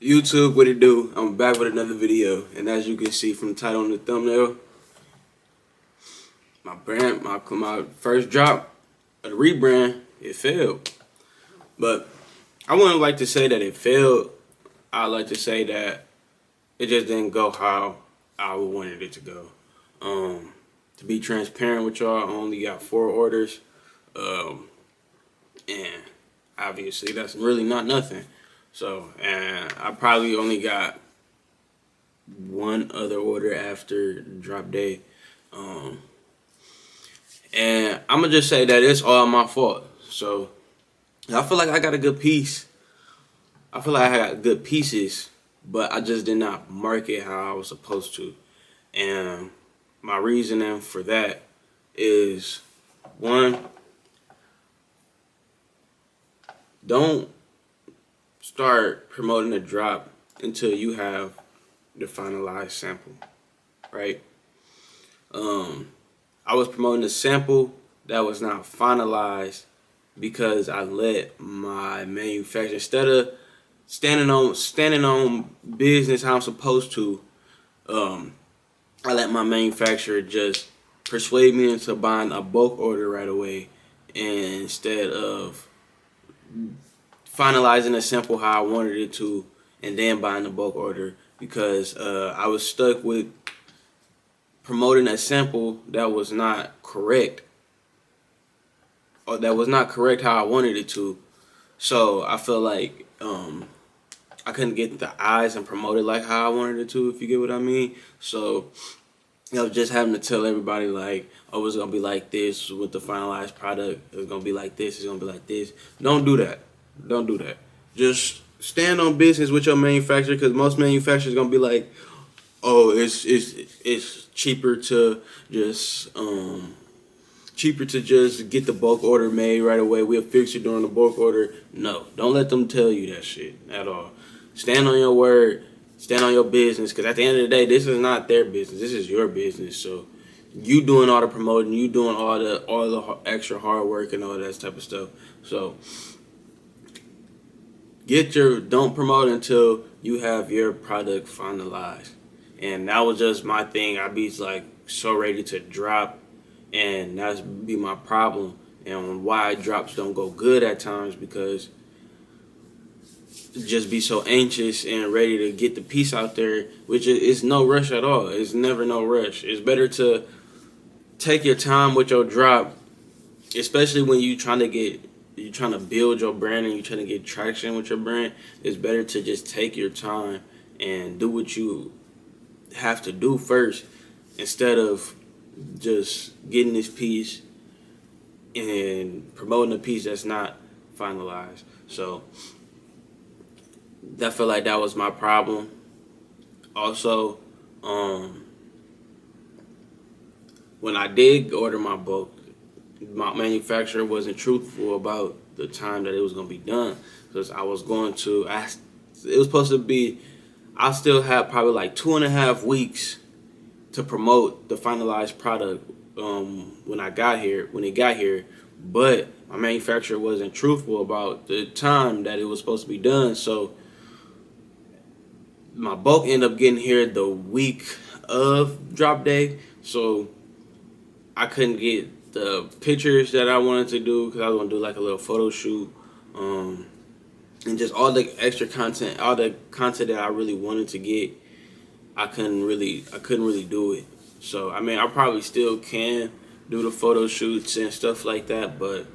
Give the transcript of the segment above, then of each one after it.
YouTube, what it do? I'm back with another video, and as you can see from the title and the thumbnail, my first drop of the rebrand, it failed. But I wouldn't like to say that it failed. I like to say that it just didn't go how I wanted it to go. To be transparent with y'all, I only got 4 orders, and obviously that's really not nothing. So, and I probably only got one other order after drop day. And I'm gonna just say that it's all my fault. So I feel like I got a good piece. I feel like I got good pieces, but I just did not market how I was supposed to. And my reasoning for that is, one, don't start promoting a drop until you have the finalized sample, right? I was promoting a sample that was not finalized because I let my manufacturer, instead of standing on business how I'm supposed to, I let my manufacturer just persuade me into buying a bulk order right away, and instead of finalizing a sample how I wanted it to and then buying the bulk order, because I was stuck with promoting a sample that was not correct, or that was not correct how I wanted it to. So I feel like I couldn't get the eyes and promote it like how I wanted it to, if you get what I mean. So I was just having to tell everybody like, oh, it's gonna be like this with the finalized product. It's gonna be like this. It's gonna be like this. Don't do that. Don't do that. Just stand on business with your manufacturer, because most manufacturers gonna be like, oh, it's cheaper to just get the bulk order made right away. We'll fix it during the bulk order. No, don't let them tell you that shit at all. Stand on your word. Stand on your business, because at the end of the day, this is not their business. This is your business. So you doing all the promoting, you doing all the extra hard work and all that type of stuff. So don't promote until you have your product finalized. And that was just my thing. I be like so ready to drop, and that's be my problem. And why drops don't go good at times, because just be so anxious and ready to get the piece out there, which is no rush at all. It's never no rush. It's better to take your time with your drop, especially when you're trying to build your brand and you're trying to get traction with your brand. It's better to just take your time and do what you have to do first, instead of just getting this piece and promoting a piece that's not finalized. So I feel like that was my problem. Also, when I did order my bulk, my manufacturer wasn't truthful about the time that it was going to be done, because I was going to it was supposed to be, I still have probably like 2.5 weeks to promote the finalized product when it got here, but my manufacturer wasn't truthful about the time that it was supposed to be done. So my bulk ended up getting here the week of drop day, so I couldn't get the pictures that I wanted to do, because I was gonna do like a little photo shoot, and just all the extra content, all the content that I really wanted to get. I couldn't really do it. So I mean, I probably still can do the photo shoots and stuff like that, but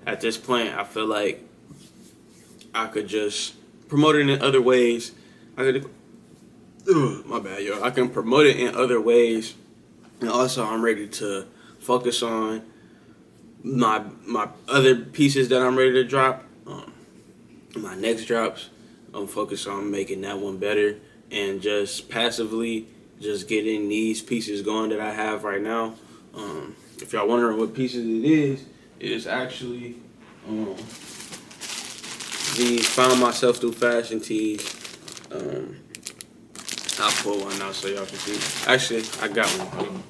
at this point, I feel like I could just promote it in other ways. I could, my bad, yo. I can promote it in other ways, and also I'm ready to focus on my other pieces that I'm ready to drop. My next drops, I'm focused on making that one better, and just passively just getting these pieces going that I have right now. If y'all wondering what pieces it is actually these Found Myself Through Fashion tees. I'll pull one out so y'all can see. Actually, I got one. Hold on.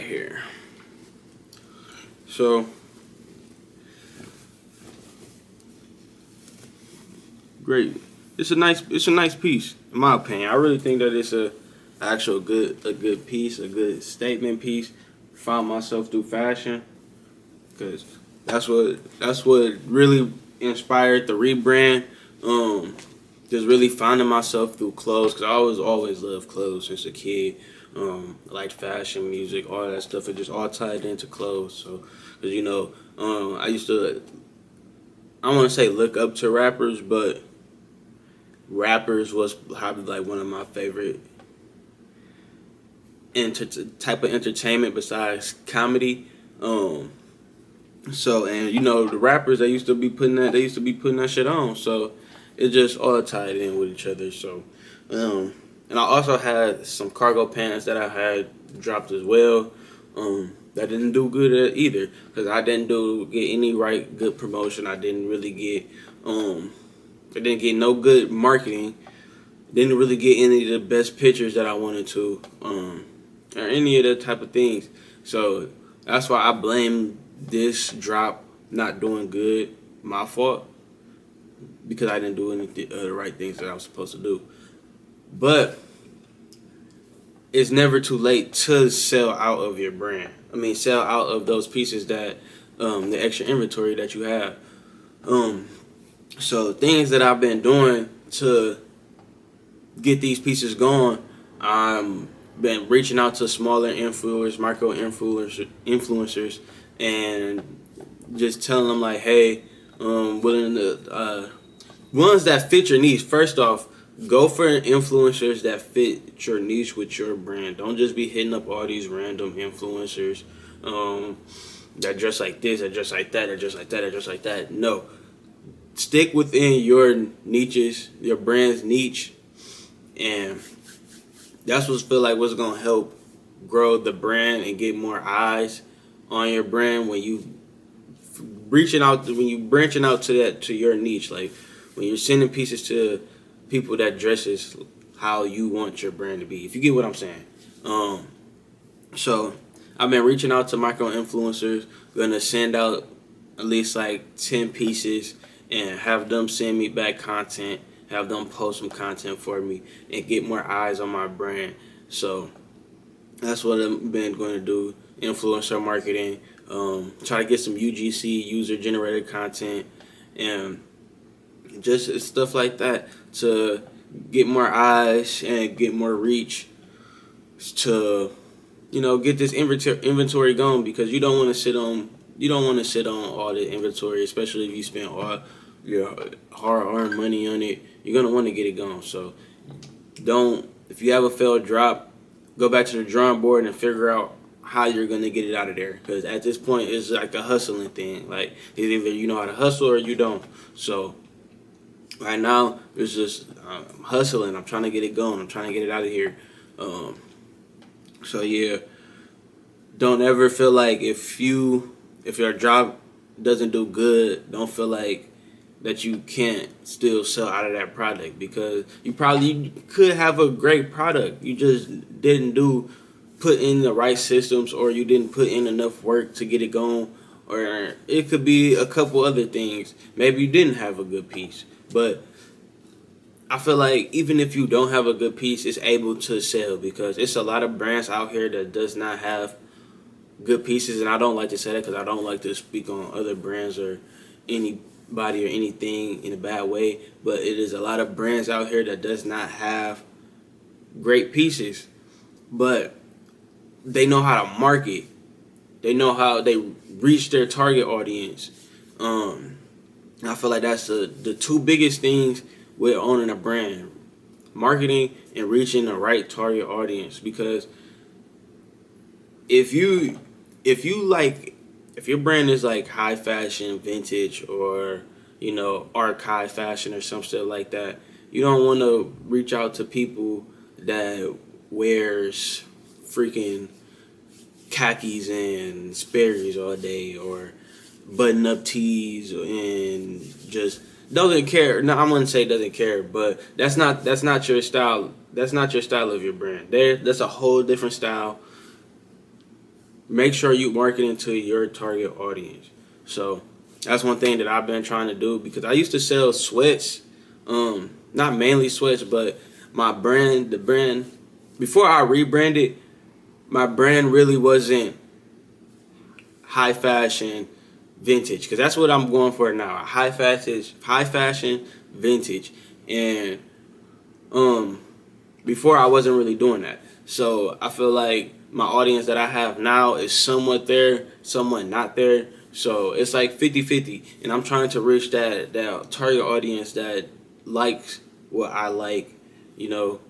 here. So great. It's a nice piece, in my opinion. I really think that it's a good piece, a good statement piece. Found myself through fashion, because that's what really inspired the rebrand. Just really finding myself through clothes, because I always loved clothes since a kid. I liked fashion, music, all that stuff. It just all tied into clothes. So, because I used to, I want to say look up to rappers, but rappers was probably like one of my favorite type of entertainment besides comedy. So, and the rappers, they used to be putting that shit on. So it just all tied in with each other. So, and I also had some cargo pants that I had dropped as well. That didn't do good either, because I didn't get any good promotion. I didn't really get I didn't get no good marketing. Didn't really get any of the best pictures that I wanted to, or any of that type of things. So that's why I blame this drop not doing good. My fault, because I didn't do any the right things that I was supposed to do. But it's never too late to sell out of your brand. I mean, sell out of those pieces that the extra inventory that you have. So things that I've been doing to get these pieces going, I'm been reaching out to smaller influencers, micro influencers, and just telling them like, hey, willing to ones that fit your niche. First off, go for influencers that fit your niche with your brand. Don't just be hitting up all these random influencers that dress like this, that dress like that, that dress like that, that dress like that. No, stick within your niches, your brand's niche, and that's what's gonna help grow the brand and get more eyes on your brand when you branching out to your niche. Like when you're sending pieces to people that dresses how you want your brand to be. If you get what I'm saying. So I've been reaching out to micro influencers. Gonna send out at least like 10 pieces and have them send me back content. Have them post some content for me and get more eyes on my brand. So that's what I've been going to do. Influencer marketing. Try to get some UGC, user generated content, and just stuff like that to get more eyes and get more reach to get this inventory going, because you don't want to sit on all the inventory, especially if you spend all your hard-earned money on it. You're gonna want to get it going. So if you have a failed drop, go back to the drawing board and figure out how you're gonna get it out of there, because at this point it's like a hustling thing. Like it's either you know how to hustle or you don't. So right now it's just I'm hustling. I'm trying to get it going. I'm trying to get it out of here. So yeah, don't ever feel like if your job doesn't do good, don't feel like that you can't still sell out of that product, because you probably could have a great product. You just didn't put in the right systems, or you didn't put in enough work to get it going, or it could be a couple other things. Maybe you didn't have a good piece, but I feel like even if you don't have a good piece, it's able to sell, because it's a lot of brands out here that does not have good pieces. And I don't like to say that because I don't like to speak on other brands or anybody or anything in a bad way, but it is a lot of brands out here that does not have great pieces, but they know how to market. They know how they reach their target audience. I feel like that's the two biggest things with owning a brand: marketing and reaching the right target audience. Because if your brand is like high fashion, vintage, or archive fashion or some stuff like that, you don't want to reach out to people that wears freaking khakis and Sperry's all day, or button up tees, and just doesn't care. No, I wouldn't say doesn't care, but that's not your style. That's not your style of your brand. That's a whole different style. make sure you market to your target audience. So that's one thing that I've been trying to do, because I used to sell sweats, not mainly sweats, but the brand before I rebranded, my brand really wasn't high fashion vintage, because that's what I'm going for now. High fashion vintage. And before I wasn't really doing that. So I feel like my audience that I have now is somewhat there, somewhat not there. So it's like 50-50, and I'm trying to reach that target audience that likes what I like, you know,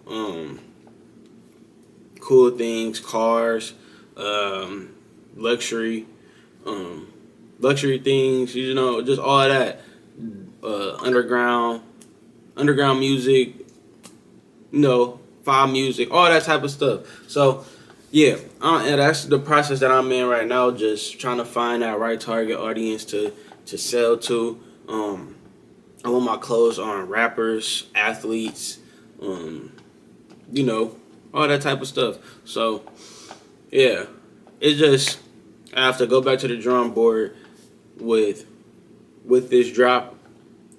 cool things, cars, luxury, luxury things, you know, just all of that, underground music, you know, file music, all that type of stuff. So yeah, and that's the process that I'm in right now, just trying to find that right target audience to sell to. I want my clothes on rappers, athletes, you know, all that type of stuff. So yeah, it's just, I have to go back to the drawing board with this drop,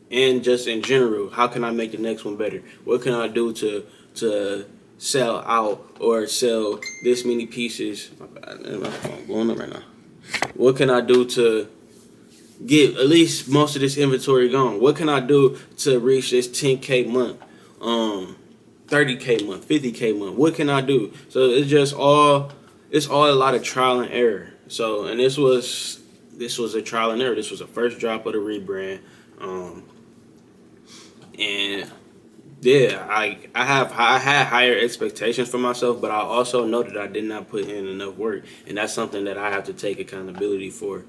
and just in general, how can I make the next one better? What can I do to sell out or sell this many pieces? My bad, my phone blowing up right now. What can I do to get at least most of this inventory gone? What can I do to reach this 10K month, 30K month, 50K month? What can I do? So it's all a lot of trial and error. So, and this was a trial and error. This was the first drop of the rebrand, and yeah, I had higher expectations for myself, but I also know that I did not put in enough work, and that's something that I have to take accountability for.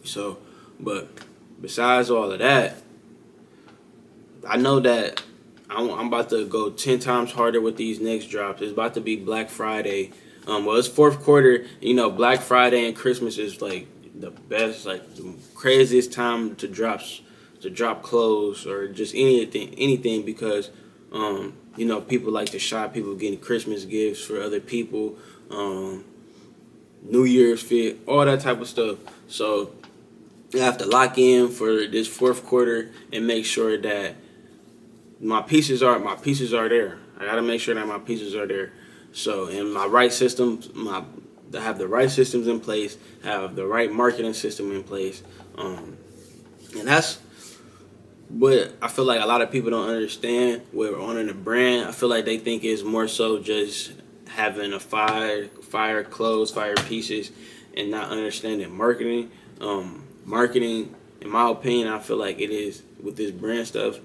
So, but besides all of that, I know that I'm about to go 10 times harder with these next drops. It's about to be Black Friday. Well, it's fourth quarter. You know, Black Friday and Christmas is like the best, like the craziest time to drop clothes or just anything, because you know, people like to shop. People getting Christmas gifts for other people, New Year's fit, all that type of stuff. So I have to lock in for this fourth quarter and make sure that my pieces are there. I gotta make sure that my pieces are there. So, in my right systems, I have the right systems in place, have the right marketing system in place, and that's what I feel like a lot of people don't understand with owning a brand. I feel like they think it's more so just having a fire clothes, fire pieces, and not understanding marketing. Marketing, in my opinion, I feel like it is with this brand stuff,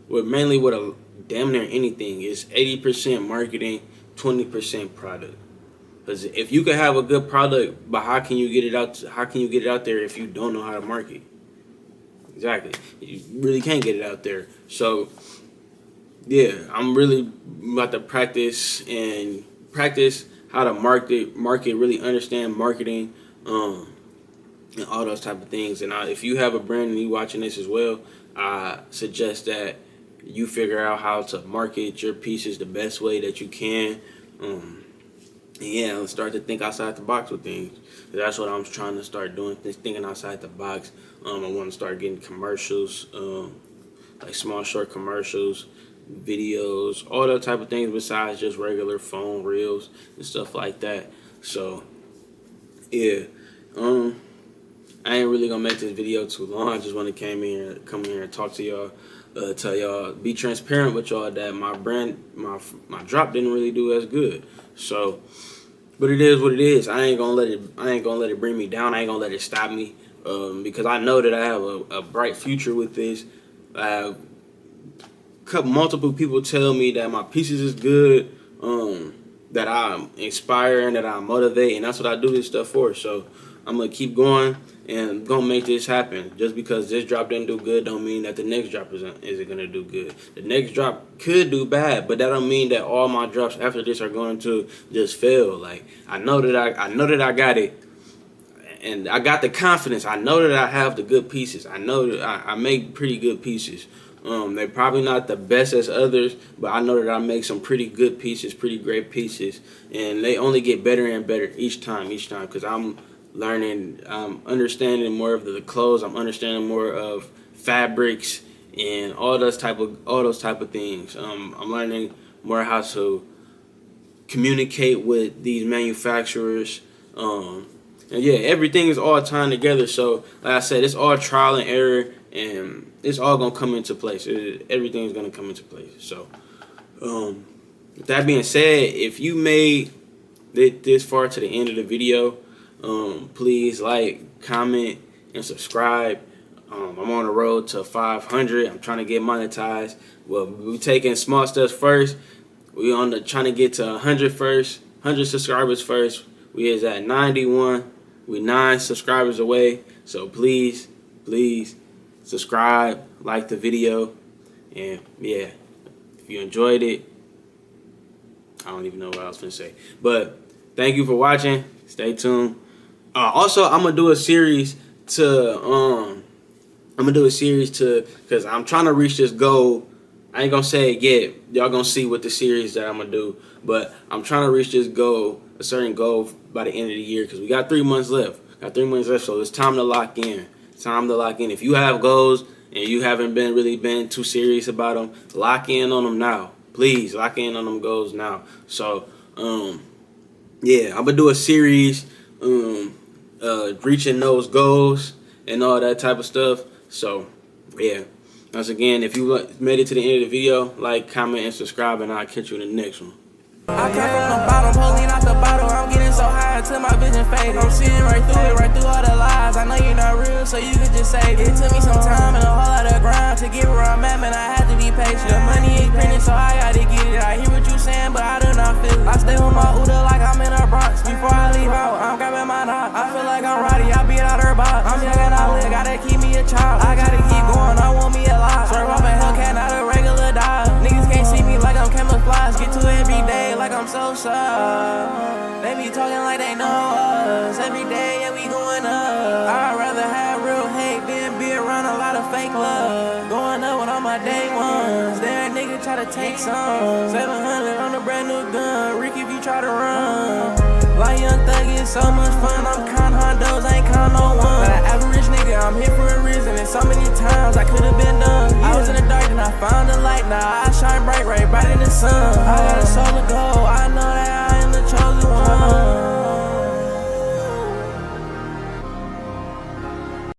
mainly with a damn near anything, is 80% marketing, 20% product. Because if you can have a good product, but how can you get it out? How can you get it out there if you don't know how to market? Exactly, you really can't get it out there. So yeah, I'm really about to practice how to market, really understand marketing, and all those type of things. And if you have a brand and you watching this as well, I suggest that you figure out how to market your pieces the best way that you can. Yeah, start to think outside the box with things. That's what I'm trying to start doing, thinking outside the box. I want to start getting commercials, like small short commercials, videos, all that type of things besides just regular phone reels and stuff like that. So yeah, I ain't really gonna make this video too long. I just want to come here and talk to y'all, tell y'all, be transparent with y'all that my drop didn't really do as good. So, but it is what it is. I ain't gonna let it bring me down. I ain't gonna let it stop me, because I know that I have a bright future with this. I have multiple people tell me that my pieces is good, that I inspire and that I motivate, and that's what I do this stuff for. So I'm gonna keep going and gonna make this happen. Just because this drop didn't do good don't mean that the next drop isn't gonna do good. The next drop could do bad, but that don't mean that all my drops after this are going to just fail. Like, I know that I got it, and I got the confidence. I know that I have the good pieces. I know that I make pretty good pieces. They're probably not the best as others, but I know that I make some pretty good pieces, pretty great pieces, and they only get better and better each time, because I'm learning, understanding more of the clothes. I'm understanding more of fabrics and all those type of things. I'm learning more how to communicate with these manufacturers. And yeah, everything is all tying together. So like I said, it's all trial and error, and it's all gonna come into place. Everything's gonna come into place. So with that being said, if you made it this far to the end of the video, please like, comment, and subscribe. I'm on the road to 500. I'm trying to get monetized. Well, we're taking small steps first. We're trying to get to 100 first, 100 subscribers first. We is at 91. We 9 subscribers away. So please subscribe, like the video, and yeah, if you enjoyed it, I don't even know what I was gonna say. But thank you for watching. Stay tuned. Also, I'm gonna do a series because I'm trying to reach this goal. I ain't gonna say it yet. Y'all gonna see what the series that I'm gonna do. But I'm trying to reach this goal, a certain goal, by the end of the year, because we got 3 months left. So it's time to lock in. If you have goals and you haven't been too serious about them, lock in on them now. Please lock in on them goals now. So yeah, I'm gonna do a series reaching those goals and all that type of stuff. So yeah, once again, if you made it to the end of the video, like, comment, and subscribe, and I'll catch you in the next one. I come from the bottom, pulling out the bottle. I'm getting so high until my vision faded. I'm seeing right through all the lies. I know you're not real, so you could just save it. It took me some time and a whole lot of grind to get where I'm at, man. I had to be patient. The money is printed, so I gotta get it. I hear what you saying, but I do not feel it. I stay with my Uda like I'm in a Bronx. Before I leave out, I'm grabbing my knot. I feel like I'm Roddy, I beat out her box. I'm young and I live, gotta keep me a child. I gotta keep going, I want me a lot. Swerve off a Hellcat, not a regular dive. Niggas can't see me like I'm camouflage. Get to it every day like I'm so sad. They be talking like they know us. Every day, yeah, we going up. I'd rather have real hate than be around a lot of fake love. Going up with all my day ones. There a nigga try to take some. 700 on a brand new gun. Rick, if you try to run. Like Young Thug is so much fun. I'm counting Hondos, I ain't count no one. But an average nigga, I'm here for a reason. And so many times I could've been done. I was in the dark and I found the light. Now I shine bright in the sun. I got a soul of gold.